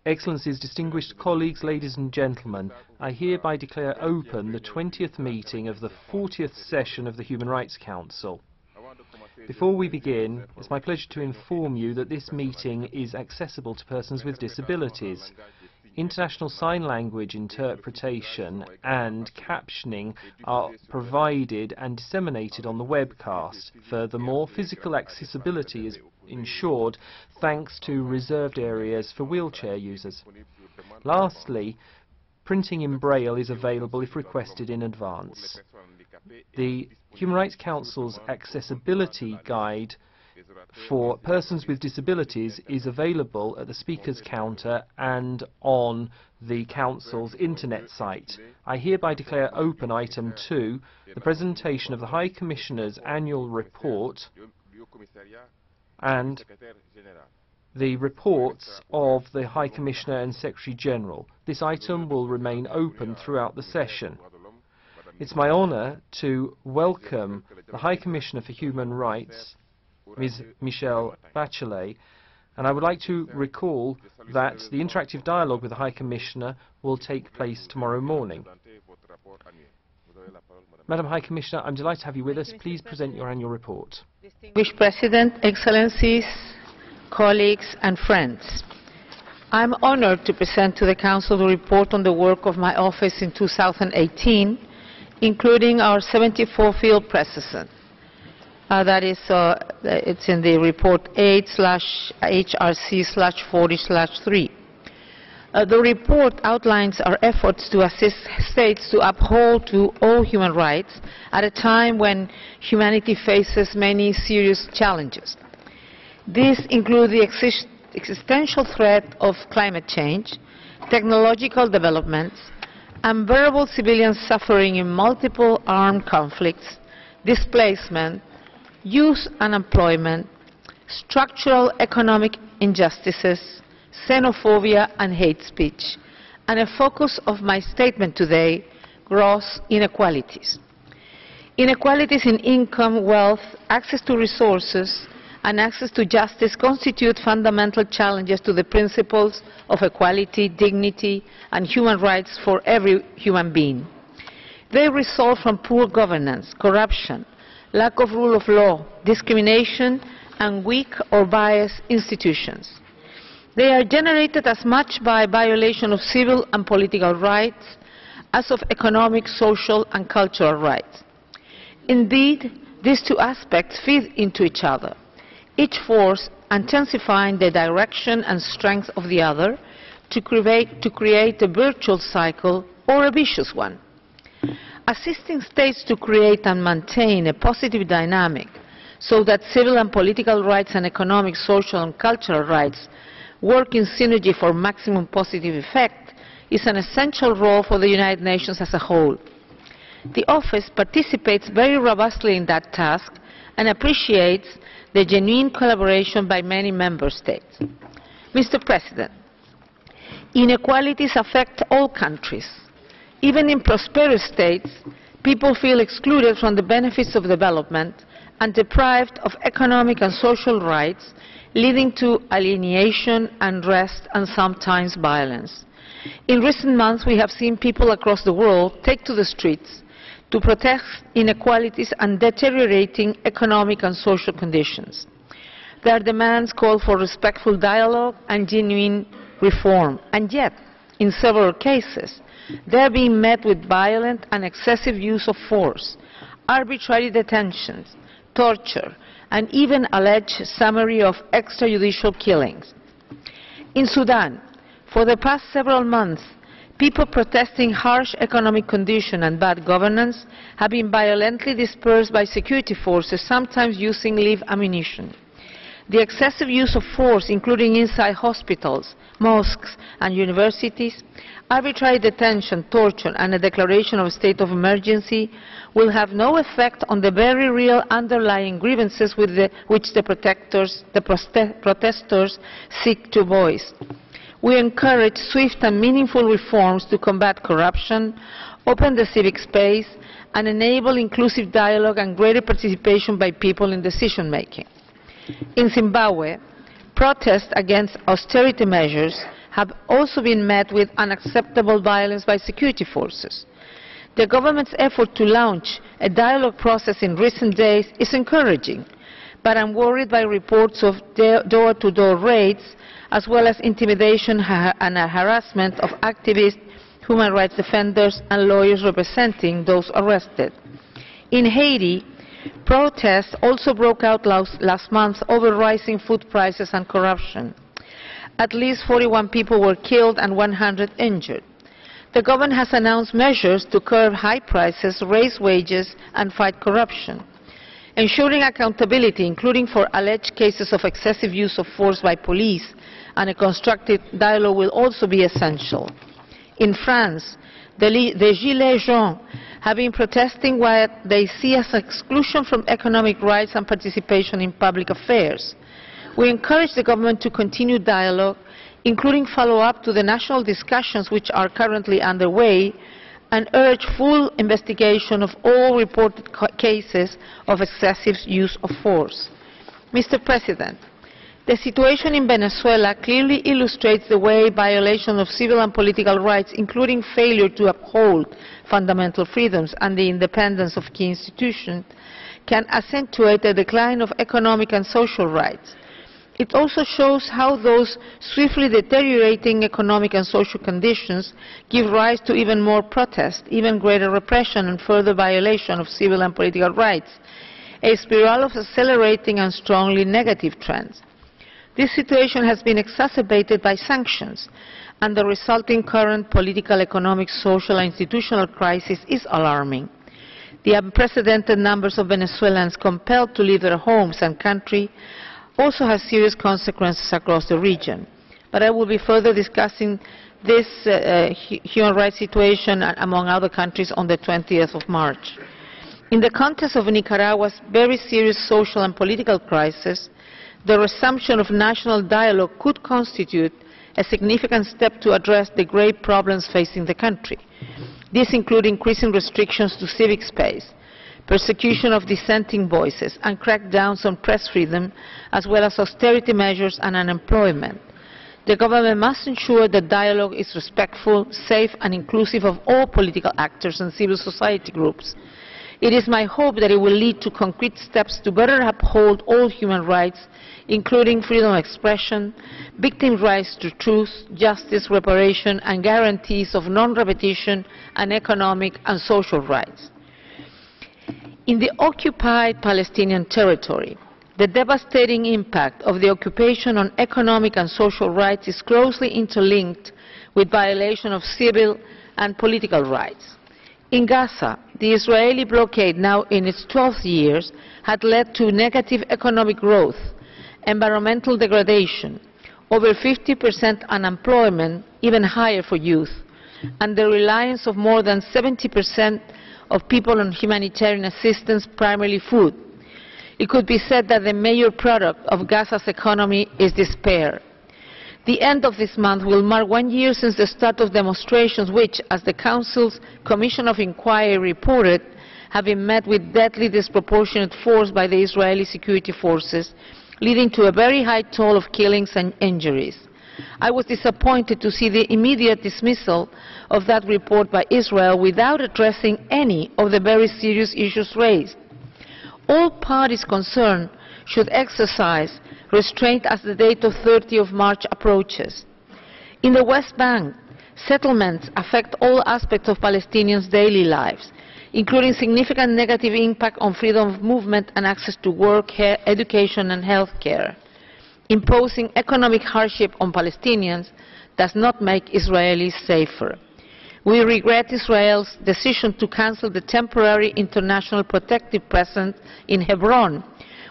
Excellencies, distinguished colleagues, ladies and gentlemen, I hereby declare open the 20th meeting of the 40th session of the Human Rights Council. Before we begin, it's my pleasure to inform you that this meeting is accessible to persons with disabilities. International Sign Language interpretation and captioning are provided and disseminated on the webcast. Furthermore, physical accessibility is ensured thanks to reserved areas for wheelchair users. Lastly, printing in Braille is available if requested in advance. The Human Rights Council's accessibility guide for persons with disabilities is available at the speaker's counter and on the Council's internet site. I hereby declare open item 2, the presentation of the High Commissioner's annual report and the reports of the High Commissioner and Secretary General. This item will remain open throughout the session. It's my honour to welcome the High Commissioner for Human Rights, Ms. Michelle Bachelet, and I would like to recall that the interactive dialogue with the High Commissioner will take place tomorrow morning. Madam High Commissioner, I'm delighted to have you with us. Please present your annual report. Distinguished President, Excellencies, colleagues and friends, I'm honored to present to the Council the report on the work of my office in 2018, including our 74 field president. It's in the report 8/HRC/40/3. The report outlines our efforts to assist states to uphold all human rights at a time when humanity faces many serious challenges. These include the existential threat of climate change, technological developments, unbearable civilian suffering in multiple armed conflicts, displacement, youth unemployment, structural economic injustices, xenophobia and hate speech, and a focus of my statement today, gross inequalities. Inequalities in income, wealth, access to resources, and access to justice constitute fundamental challenges to the principles of equality, dignity, and human rights for every human being. They result from poor governance, corruption, lack of rule of law, discrimination, and weak or biased institutions. They are generated as much by violation of civil and political rights as of economic, social, and cultural rights. Indeed, these two aspects feed into each other, each force intensifying the direction and strength of the other to create a virtuous cycle or a vicious one. Assisting states to create and maintain a positive dynamic so that civil and political rights and economic, social, and cultural rights work in synergy for maximum positive effect is an essential role for the United Nations as a whole. The Office participates very robustly in that task and appreciates the genuine collaboration by many member states. Mr. President, inequalities affect all countries. Even in prosperous states, people feel excluded from the benefits of development and deprived of economic and social rights, leading to alienation, unrest, and sometimes violence. In recent months, we have seen people across the world take to the streets to protest inequalities and deteriorating economic and social conditions. Their demands call for respectful dialogue and genuine reform, and yet, in several cases, they are being met with violent and excessive use of force, arbitrary detentions, torture, and even alleged summary of extrajudicial killings. In Sudan, for the past several months, people protesting harsh economic conditions and bad governance have been violently dispersed by security forces, sometimes using live ammunition. The excessive use of force, including inside hospitals, mosques, and universities, arbitrary detention, torture, and a declaration of a state of emergency will have no effect on the very real underlying grievances which the protesters seek to voice. We encourage swift and meaningful reforms to combat corruption, open the civic space, and enable inclusive dialogue and greater participation by people in decision-making. In Zimbabwe, Protests against austerity measures have also been met with unacceptable violence by security forces. The government's effort to launch a dialogue process in recent days is encouraging, but I'm worried by reports of door-to-door raids, as well as intimidation and harassment of activists, human rights defenders, and lawyers representing those arrested. In Haiti, protests also broke out last month over rising food prices and corruption. At least 41 people were killed and 100 injured. The government has announced measures to curb high prices, raise wages, and fight corruption. Ensuring accountability, including for alleged cases of excessive use of force by police, and a constructive dialogue will also be essential. In France, the Gilets jaunes have been protesting what they see as exclusion from economic rights and participation in public affairs. We encourage the government to continue dialogue, including follow-up to the national discussions which are currently underway, and urge full investigation of all reported cases of excessive use of force. Mr. President, the situation in Venezuela clearly illustrates the way violation of civil and political rights, including failure to uphold fundamental freedoms and the independence of key institutions, can accentuate the decline of economic and social rights. It also shows how those swiftly deteriorating economic and social conditions give rise to even more protest, even greater repression and further violation of civil and political rights, a spiral of accelerating and strongly negative trends. This situation has been exacerbated by sanctions, and the resulting current political, economic, social and institutional crisis is alarming. The unprecedented numbers of Venezuelans compelled to leave their homes and country also has serious consequences across the region. But I will be further discussing this human rights situation among other countries on the 20th of March. In the context of Nicaragua's very serious social and political crisis, the resumption of national dialogue could constitute a significant step to address the grave problems facing the country. These include increasing restrictions to civic space, persecution of dissenting voices, and crackdowns on press freedom, as well as austerity measures and unemployment. The government must ensure that dialogue is respectful, safe, and inclusive of all political actors and civil society groups. It is my hope that it will lead to concrete steps to better uphold all human rights, including freedom of expression, victim rights to truth, justice, reparation, and guarantees of non-repetition and economic and social rights. In the occupied Palestinian territory, the devastating impact of the occupation on economic and social rights is closely interlinked with violation of civil and political rights. In Gaza, the Israeli blockade, now in its 12th year, had led to negative economic growth, environmental degradation, over 50% unemployment, even higher for youth, and the reliance of more than 70% of people on humanitarian assistance, primarily food. It could be said that the major product of Gaza's economy is despair. The end of this month will mark 1 year since the start of demonstrations which, as the Council's Commission of Inquiry reported, have been met with deadly disproportionate force by the Israeli security forces, leading to a very high toll of killings and injuries. I was disappointed to see the immediate dismissal of that report by Israel without addressing any of the very serious issues raised. All parties concerned should exercise restraint as the date of 30th of March approaches. In the West Bank, settlements affect all aspects of Palestinians' daily lives, including significant negative impact on freedom of movement and access to work, education and health care. Imposing economic hardship on Palestinians does not make Israelis safer. We regret Israel's decision to cancel the temporary international protective presence in Hebron,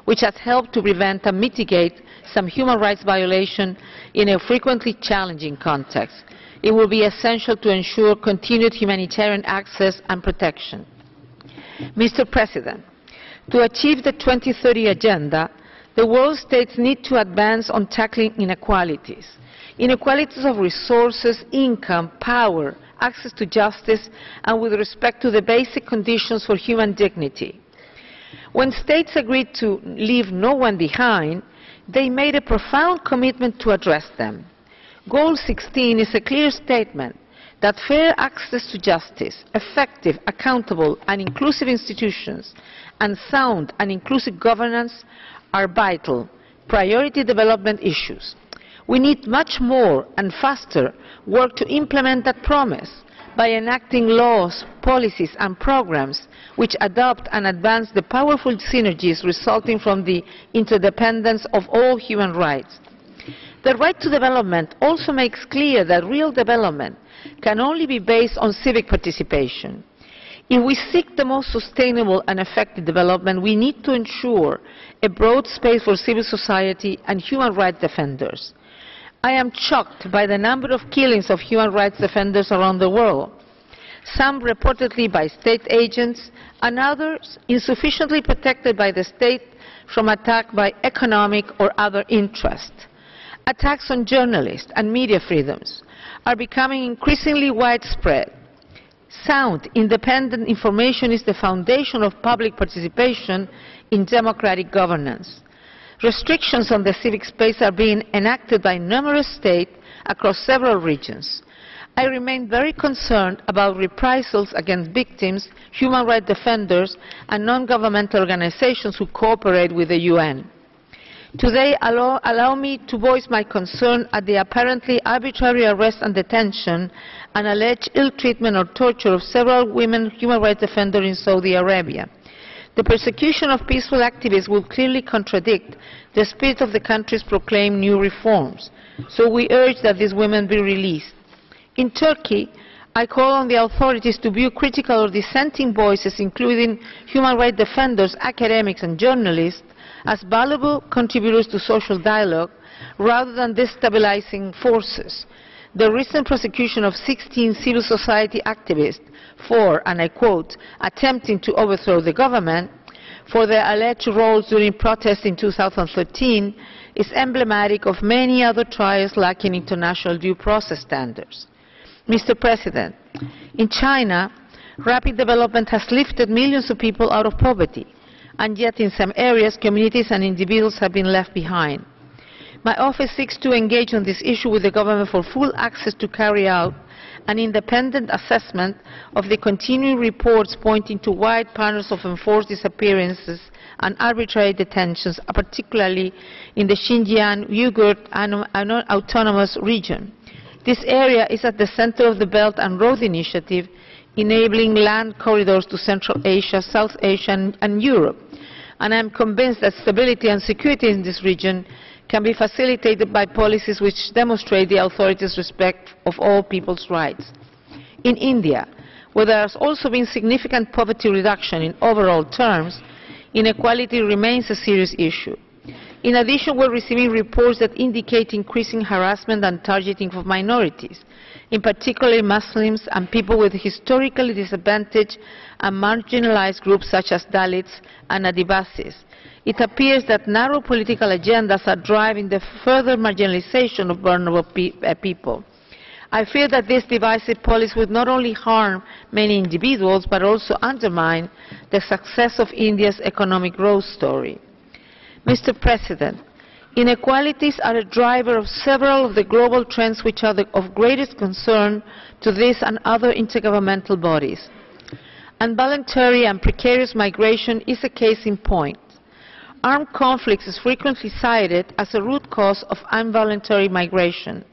which has helped to prevent and mitigate some human rights violations in a frequently challenging context. It will be essential to ensure continued humanitarian access and protection. Mr. President, to achieve the 2030 Agenda, the world states need to advance on tackling inequalities. Inequalities of resources, income, power, access to justice, and with respect to the basic conditions for human dignity. When states agreed to leave no one behind, they made a profound commitment to address them. Goal 16 is a clear statement that fair access to justice, effective, accountable and inclusive institutions, and sound and inclusive governance are vital, priority development issues. We need much more and faster work to implement that promise by enacting laws, policies and programs which adopt and advance the powerful synergies resulting from the interdependence of all human rights. The right to development also makes clear that real development can only be based on civic participation. If we seek the most sustainable and effective development, we need to ensure a broad space for civil society and human rights defenders. I am shocked by the number of killings of human rights defenders around the world, some reportedly by state agents and others insufficiently protected by the state from attack by economic or other interests. Attacks on journalists and media freedoms are becoming increasingly widespread. Sound, independent information is the foundation of public participation in democratic governance. Restrictions on the civic space are being enacted by numerous states across several regions. I remain very concerned about reprisals against victims, human rights defenders, and non-governmental organizations who cooperate with the UN. Today, allow me to voice my concern at the apparently arbitrary arrest and detention and alleged ill treatment or torture of several women human rights defenders in Saudi Arabia. The persecution of peaceful activists will clearly contradict the spirit of the country's proclaimed new reforms, so we urge that these women be released. In Turkey, I call on the authorities to view critical or dissenting voices, including human rights defenders, academics and journalists, as valuable contributors to social dialogue rather than destabilizing forces. The recent prosecution of 16 civil society activists for, and I quote, attempting to overthrow the government for their alleged roles during protests in 2013 is emblematic of many other trials lacking international due process standards. Mr. President, in China, rapid development has lifted millions of people out of poverty, and yet in some areas communities and individuals have been left behind. My office seeks to engage on this issue with the government for full access to carry out an independent assessment of the continuing reports pointing to wide patterns of enforced disappearances and arbitrary detentions, particularly in the Xinjiang Uyghur Autonomous Region. This area is at the center of the Belt and Road Initiative, enabling land corridors to Central Asia, South Asia and Europe. And I am convinced that stability and security in this region can be facilitated by policies which demonstrate the authorities' respect of all people's rights. In India, where there has also been significant poverty reduction in overall terms, inequality remains a serious issue. In addition, we are receiving reports that indicate increasing harassment and targeting of minorities, in particular Muslims and people with historically disadvantaged and marginalized groups such as Dalits and Adivasis. It appears that narrow political agendas are driving the further marginalization of vulnerable people. I fear that this divisive policy would not only harm many individuals but also undermine the success of India's economic growth story. Mr. President, inequalities are a driver of several of the global trends which are of greatest concern to this and other intergovernmental bodies. Involuntary and precarious migration is a case in point. Armed conflicts is frequently cited as a root cause of involuntary migration.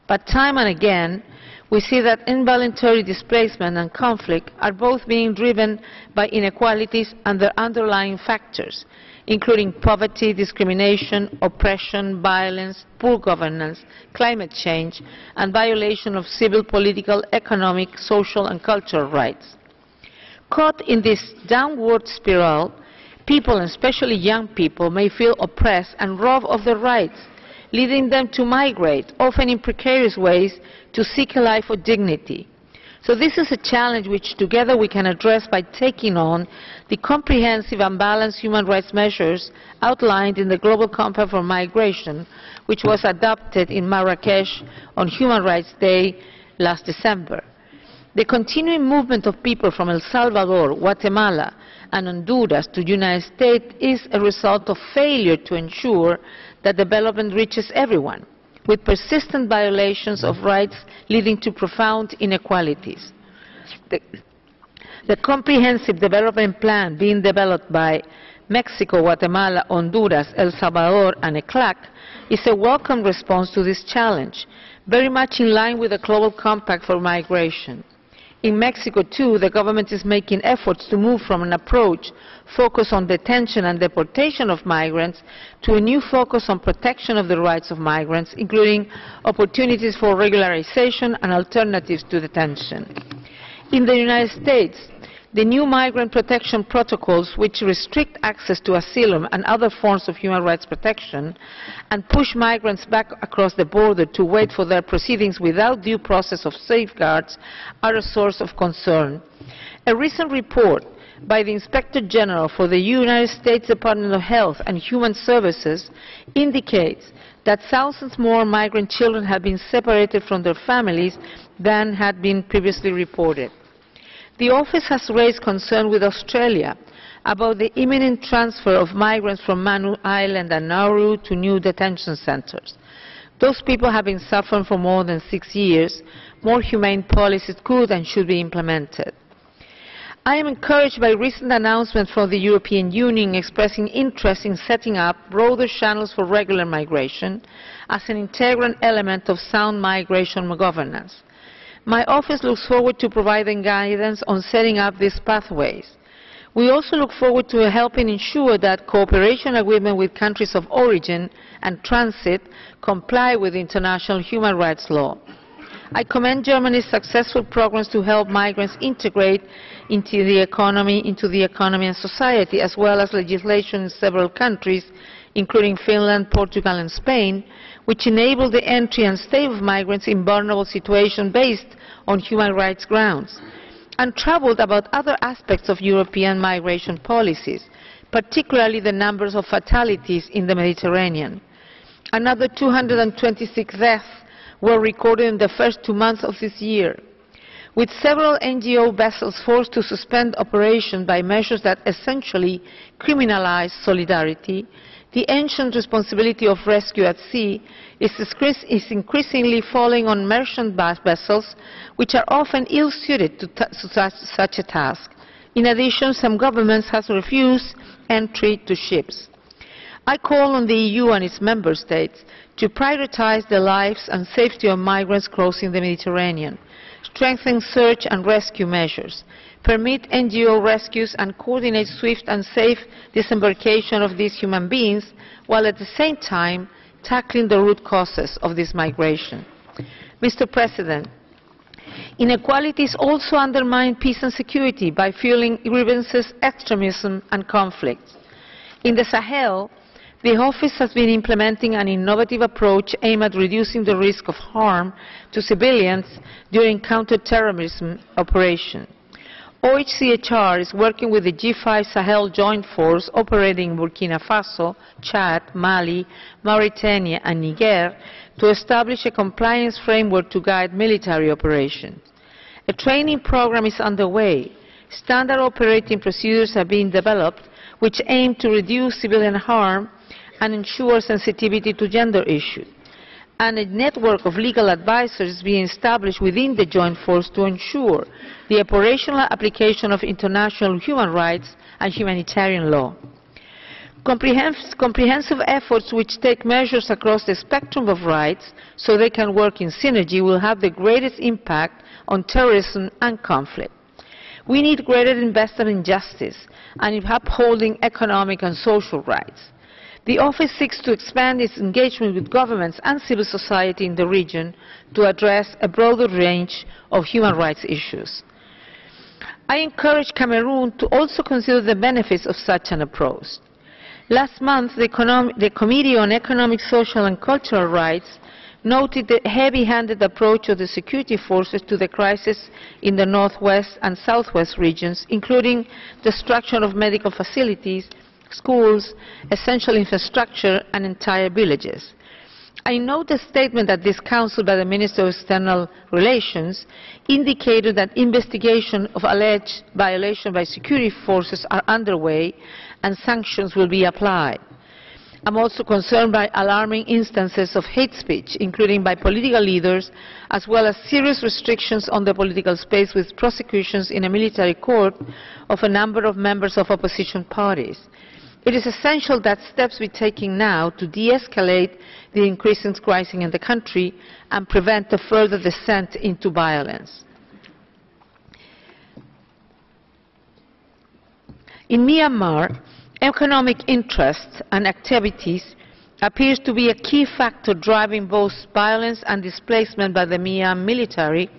But time and again, we see that involuntary displacement and conflict are both being driven by inequalities and their underlying factors, including poverty, discrimination, oppression, violence, poor governance, climate change, and violation of civil, political, economic, social, and cultural rights. Caught in this downward spiral, people, and especially young people, may feel oppressed and robbed of their rights, leading them to migrate, often in precarious ways, to seek a life of dignity. So this is a challenge which together we can address by taking on the comprehensive and balanced human rights measures outlined in the Global Compact for Migration, which was adopted in Marrakesh on Human Rights Day last December. The continuing movement of people from El Salvador, Guatemala and Honduras to the United States is a result of failure to ensure that development reaches everyone, with persistent violations of rights leading to profound inequalities. The comprehensive development plan being developed by Mexico, Guatemala, Honduras, El Salvador, and ECLAC is a welcome response to this challenge, very much in line with the Global Compact for Migration. In Mexico, too, the government is making efforts to move from an approach focused on detention and deportation of migrants to a new focus on protection of the rights of migrants, including opportunities for regularization and alternatives to detention. In the United States, the new migrant protection protocols, which restrict access to asylum and other forms of human rights protection and push migrants back across the border to wait for their proceedings without due process of safeguards, are a source of concern. A recent report by the Inspector General for the United States Department of Health and Human Services indicates that thousands more migrant children have been separated from their families than had been previously reported. The office has raised concern with Australia about the imminent transfer of migrants from Manu Island and Nauru to new detention centers. Those people have been suffering for more than 6 years. More humane policies could and should be implemented. I am encouraged by recent announcements from the European Union expressing interest in setting up broader channels for regular migration as an integral element of sound migration governance. My office looks forward to providing guidance on setting up these pathways. We also look forward to helping ensure that cooperation agreements with countries of origin and transit comply with international human rights law. I commend Germany's successful programs to help migrants integrate into the economy and society, as well as legislation in several countries, including Finland, Portugal, and Spain, which enable the entry and stay of migrants in vulnerable situations based on human rights grounds, and troubled about other aspects of European migration policies, particularly the numbers of fatalities in the Mediterranean. Another 226 deaths were recorded in the first 2 months of this year, with several NGO vessels forced to suspend operations by measures that essentially criminalize solidarity. The ancient responsibility of rescue at sea is increasingly falling on merchant vessels, which are often ill-suited to such a task. In addition, some governments have refused entry to ships. I call on the EU and its member states to prioritize the lives and safety of migrants crossing the Mediterranean, strengthen search and rescue measures, permit NGO rescues, and coordinate swift and safe disembarkation of these human beings, while at the same time tackling the root causes of this migration. Mr. President, inequalities also undermine peace and security by fueling grievances, extremism, and conflicts. In the Sahel, the office has been implementing an innovative approach aimed at reducing the risk of harm to civilians during counter-terrorism operations. OHCHR is working with the G5 Sahel Joint Force operating in Burkina Faso, Chad, Mali, Mauritania, and Niger to establish a compliance framework to guide military operations. A training program is underway. Standard operating procedures are being developed which aim to reduce civilian harm and ensure sensitivity to gender issues. And a network of legal advisors is being established within the Joint Force to ensure the operational application of international human rights and humanitarian law. Comprehensive efforts which take measures across the spectrum of rights so they can work in synergy will have the greatest impact on terrorism and conflict. We need greater investment in justice and in upholding economic and social rights. The Office seeks to expand its engagement with governments and civil society in the region to address a broader range of human rights issues. I encourage Cameroon to also consider the benefits of such an approach. Last month, the Committee on Economic, Social and Cultural Rights noted the heavy-handed approach of the security forces to the crisis in the northwest and southwest regions, including destruction of medical facilities, schools, essential infrastructure, and entire villages. I note the statement at this Council by the Minister of External Relations indicated that investigations of alleged violation by security forces are underway and sanctions will be applied. I'm also concerned by alarming instances of hate speech, including by political leaders, as well as serious restrictions on the political space with prosecutions in a military court of a number of members of opposition parties. It is essential that steps be taken now to de-escalate the increasing crisis in the country and prevent a further descent into violence. In Myanmar, economic interests and activities appears to be a key factor driving both violence and displacement by the Myanmar military,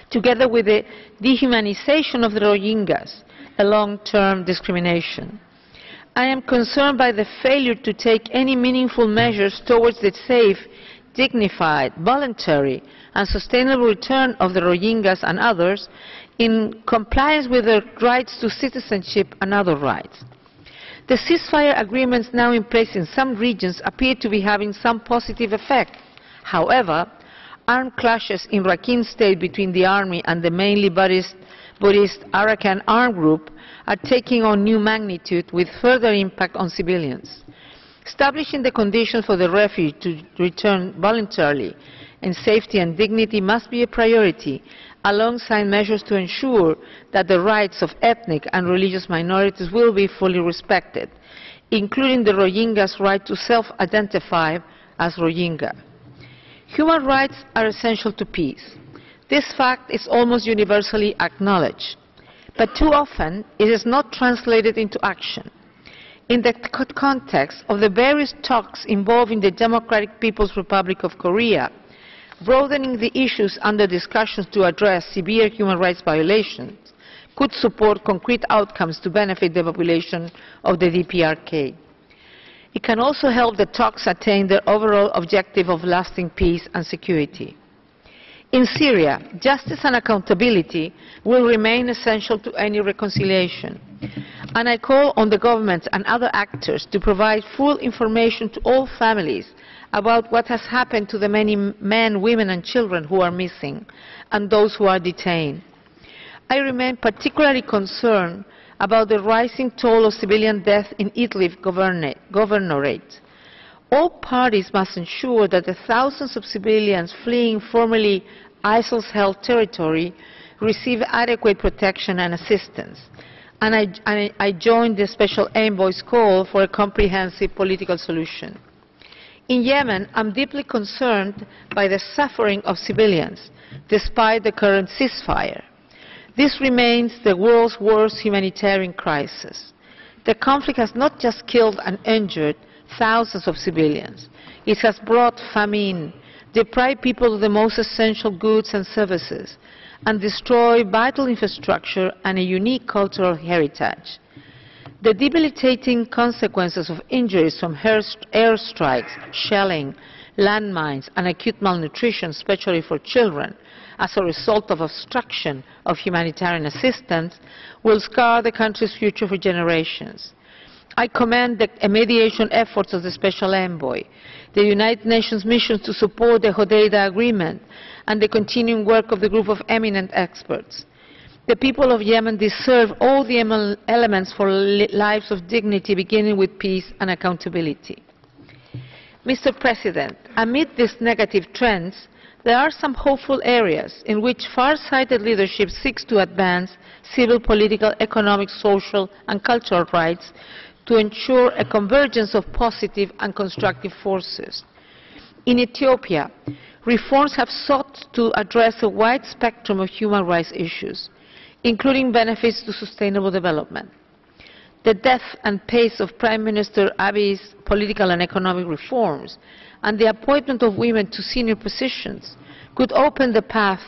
together with the dehumanization of the Rohingyas, a long-term discrimination. I am concerned by the failure to take any meaningful measures towards the safe, dignified, voluntary and sustainable return of the Rohingyas and others in compliance with their rights to citizenship and other rights. The ceasefire agreements now in place in some regions appear to be having some positive effect. However, armed clashes in Rakhine State between the army and the mainly Buddhist Arakan armed group are taking on new magnitude with further impact on civilians. Establishing the conditions for the refugee to return voluntarily in safety and dignity must be a priority, alongside measures to ensure that the rights of ethnic and religious minorities will be fully respected, including the Rohingyas' right to self-identify as Rohingya. Human rights are essential to peace. This fact is almost universally acknowledged, but too often it is not translated into action. In the context of the various talks involving the Democratic People's Republic of Korea, broadening the issues under discussions to address severe human rights violations could support concrete outcomes to benefit the population of the DPRK. It can also help the talks attain their overall objective of lasting peace and security. In Syria, justice and accountability will remain essential to any reconciliation, and I call on the government and other actors to provide full information to all families about what has happened to the many men, women and children who are missing and those who are detained. I remain particularly concerned about the rising toll of civilian death in Idlib governorate. All parties must ensure that the thousands of civilians fleeing formerly ISIL's held territory receive adequate protection and assistance. And I join the Special Envoy's call for a comprehensive political solution. In Yemen, I'm deeply concerned by the suffering of civilians, despite the current ceasefire. This remains the world's worst humanitarian crisis. The conflict has not just killed and injured thousands of civilians. It has brought famine, deprived people of the most essential goods and services, and destroyed vital infrastructure and a unique cultural heritage. The debilitating consequences of injuries from airstrikes, shelling, landmines, and acute malnutrition, especially for children, as a result of obstruction of humanitarian assistance, will scar the country's future for generations. I commend the mediation efforts of the Special Envoy, the United Nations missions to support the Hodeidah Agreement, and the continuing work of the group of eminent experts. The people of Yemen deserve all the elements for lives of dignity, beginning with peace and accountability. Mr. President, amid these negative trends, there are some hopeful areas in which far-sighted leadership seeks to advance civil, political, economic, social and cultural rights to ensure a convergence of positive and constructive forces. In Ethiopia, reforms have sought to address a wide spectrum of human rights issues, including benefits to sustainable development. The depth and pace of Prime Minister Abiy's political and economic reforms and the appointment of women to senior positions could open the path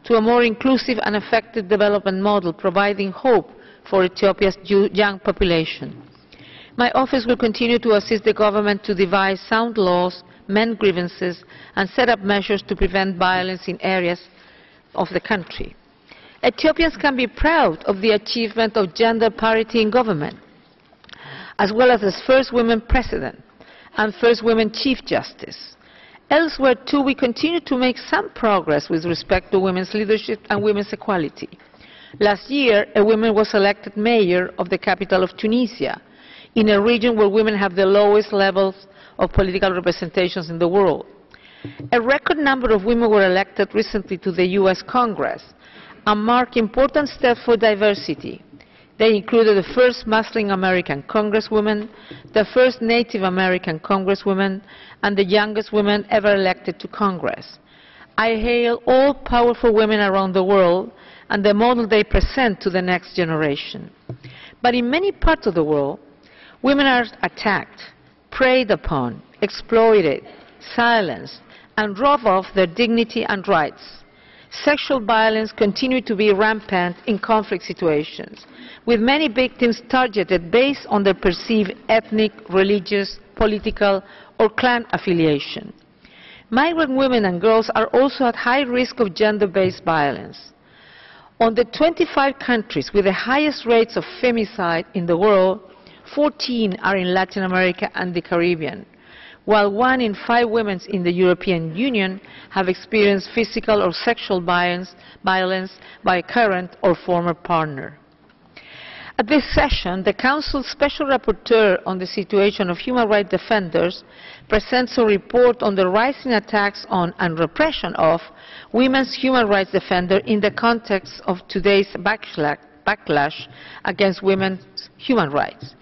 to a more inclusive and effective development model, providing hope for Ethiopia's young population. My office will continue to assist the government to devise sound laws, mend grievances, and set up measures to prevent violence in areas of the country. Ethiopians can be proud of the achievement of gender parity in government, as well as its first women president and first women chief justice. Elsewhere, too, we continue to make some progress with respect to women's leadership and women's equality. Last year, a woman was elected mayor of the capital of Tunisia. in a region where women have the lowest levels of political representations in the world. A record number of women were elected recently to the U.S. Congress and mark important steps for diversity. They included the first Muslim American congresswoman, the first Native American congresswoman, and the youngest woman ever elected to Congress. I hail all powerful women around the world and the model they present to the next generation. But in many parts of the world, women are attacked, preyed upon, exploited, silenced, and robbed of their dignity and rights. Sexual violence continues to be rampant in conflict situations, with many victims targeted based on their perceived ethnic, religious, political, or clan affiliation. Migrant women and girls are also at high risk of gender-based violence. On the 25 countries with the highest rates of femicide in the world, 14 are in Latin America and the Caribbean, while 1 in 5 women in the European Union have experienced physical or sexual violence by a current or former partner. At this session, the Council's Special Rapporteur on the situation of human rights defenders presents a report on the rising attacks on and repression of women's human rights defenders in the context of today's backlash against women's human rights.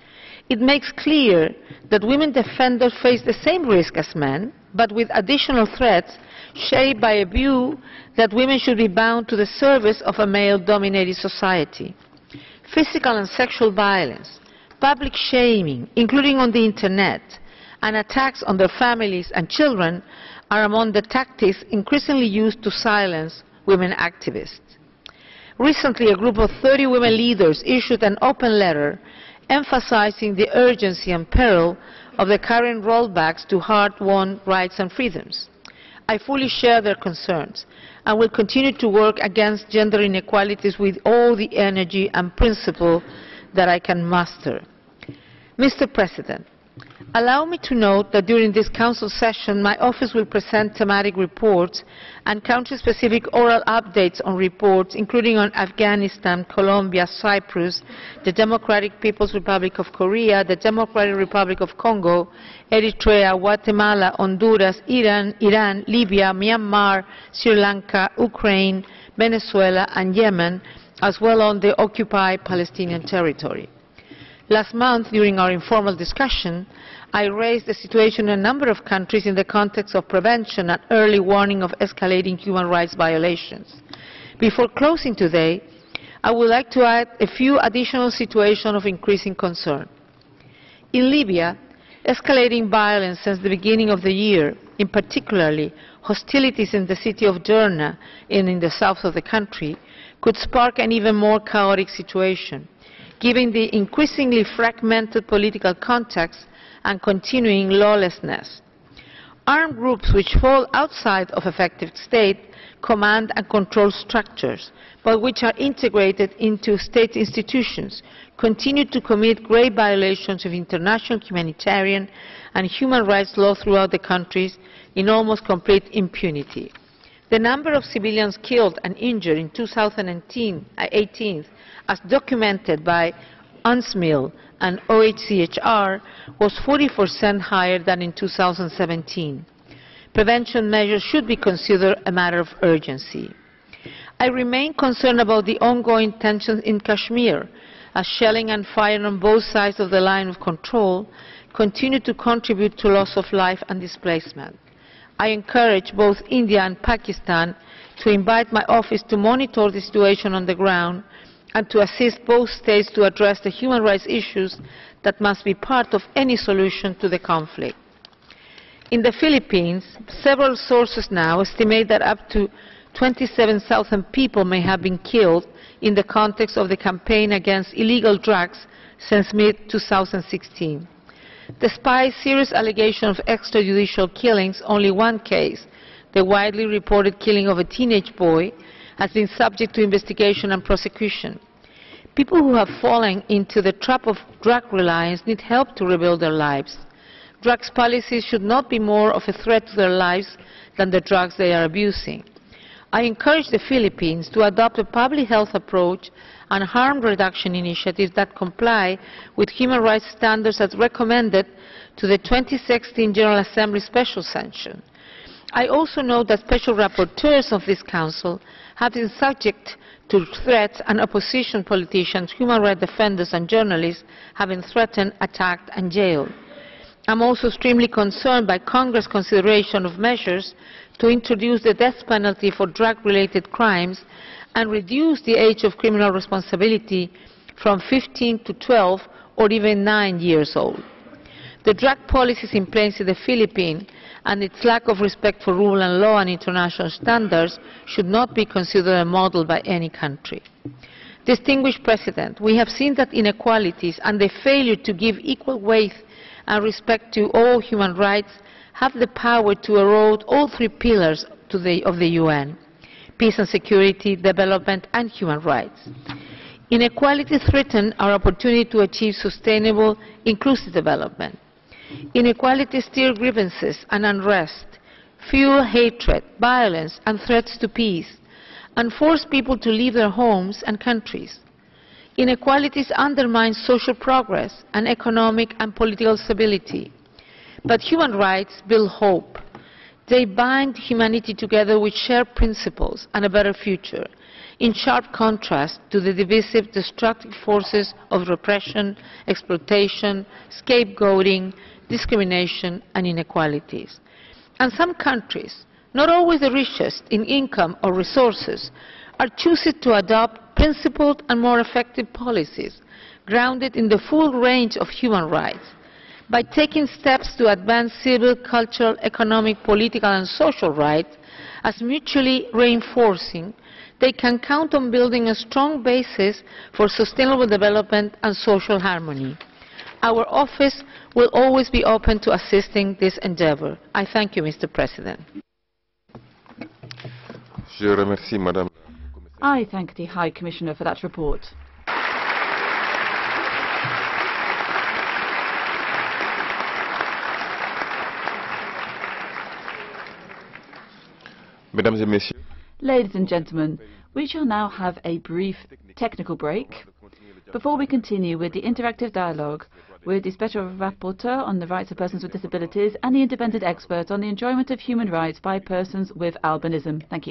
It makes clear that women defenders face the same risk as men, but with additional threats shaped by a view that women should be bound to the service of a male-dominated society. Physical and sexual violence, public shaming, including on the Internet, and attacks on their families and children are among the tactics increasingly used to silence women activists. Recently, a group of 30 women leaders issued an open letter emphasizing the urgency and peril of the current rollbacks to hard-won rights and freedoms. I fully share their concerns and will continue to work against gender inequalities with all the energy and principle that I can muster. Mr. President, allow me to note that during this Council session, my office will present thematic reports and country-specific oral updates on reports, including on Afghanistan, Colombia, Cyprus, the Democratic People's Republic of Korea, the Democratic Republic of Congo, Eritrea, Guatemala, Honduras, Iran, Libya, Myanmar, Sri Lanka, Ukraine, Venezuela, and Yemen, as well as on the occupied Palestinian territory. Last month, during our informal discussion, I raised the situation in a number of countries in the context of prevention and early warning of escalating human rights violations. Before closing today, I would like to add a few additional situations of increasing concern. In Libya, escalating violence since the beginning of the year, in particular hostilities in the city of Derna and in the south of the country, could spark an even more chaotic situation, given the increasingly fragmented political context and continuing lawlessness. Armed groups which fall outside of effective state command and control structures, but which are integrated into state institutions, continue to commit grave violations of international humanitarian and human rights law throughout the countries in almost complete impunity. The number of civilians killed and injured in 2018, as documented by UNSMIL and OHCHR, was 40% higher than in 2017. Prevention measures should be considered a matter of urgency. I remain concerned about the ongoing tensions in Kashmir, as shelling and firing on both sides of the line of control continue to contribute to loss of life and displacement. I encourage both India and Pakistan to invite my office to monitor the situation on the ground and to assist both states to address the human rights issues that must be part of any solution to the conflict. In the Philippines, several sources now estimate that up to 27,000 people may have been killed in the context of the campaign against illegal drugs since mid-2016. Despite serious allegations of extrajudicial killings, only one case, the widely reported killing of a teenage boy, has been subject to investigation and prosecution. People who have fallen into the trap of drug reliance need help to rebuild their lives. Drugs policies should not be more of a threat to their lives than the drugs they are abusing. I encourage the Philippines to adopt a public health approach and harm reduction initiatives that comply with human rights standards as recommended to the 2016 General Assembly Special Session. I also note that special rapporteurs of this Council have been subject to threats, and opposition politicians, human rights defenders and journalists have been threatened, attacked and jailed. I am also extremely concerned by Congress' consideration of measures to introduce the death penalty for drug-related crimes and reduce the age of criminal responsibility from 15 to 12 or even 9 years old. The drug policies in place in the Philippines and its lack of respect for rule and law and international standards should not be considered a model by any country. Distinguished President, we have seen that inequalities and the failure to give equal weight and respect to all human rights have the power to erode all three pillars of the UN: peace and security, development and human rights. Inequalities threaten our opportunity to achieve sustainable, inclusive development. Inequalities stir grievances and unrest, fuel hatred, violence and threats to peace, and force people to leave their homes and countries. Inequalities undermine social progress and economic and political stability. But human rights build hope. They bind humanity together with shared principles and a better future, in sharp contrast to the divisive, destructive forces of repression, exploitation, scapegoating, discrimination and inequalities. And some countries, not always the richest in income or resources, are choosing to adopt principled and more effective policies grounded in the full range of human rights. By taking steps to advance civil, cultural, economic, political and social rights as mutually reinforcing, they can count on building a strong basis for sustainable development and social harmony. Our office will always be open to assisting this endeavour. I thank you, Mr. President. I thank the High Commissioner for that report. Ladies and gentlemen, we shall now have a brief technical break before we continue with the interactive dialogue with the Special Rapporteur on the Rights of Persons with Disabilities and the independent expert on the enjoyment of human rights by persons with albinism. Thank you.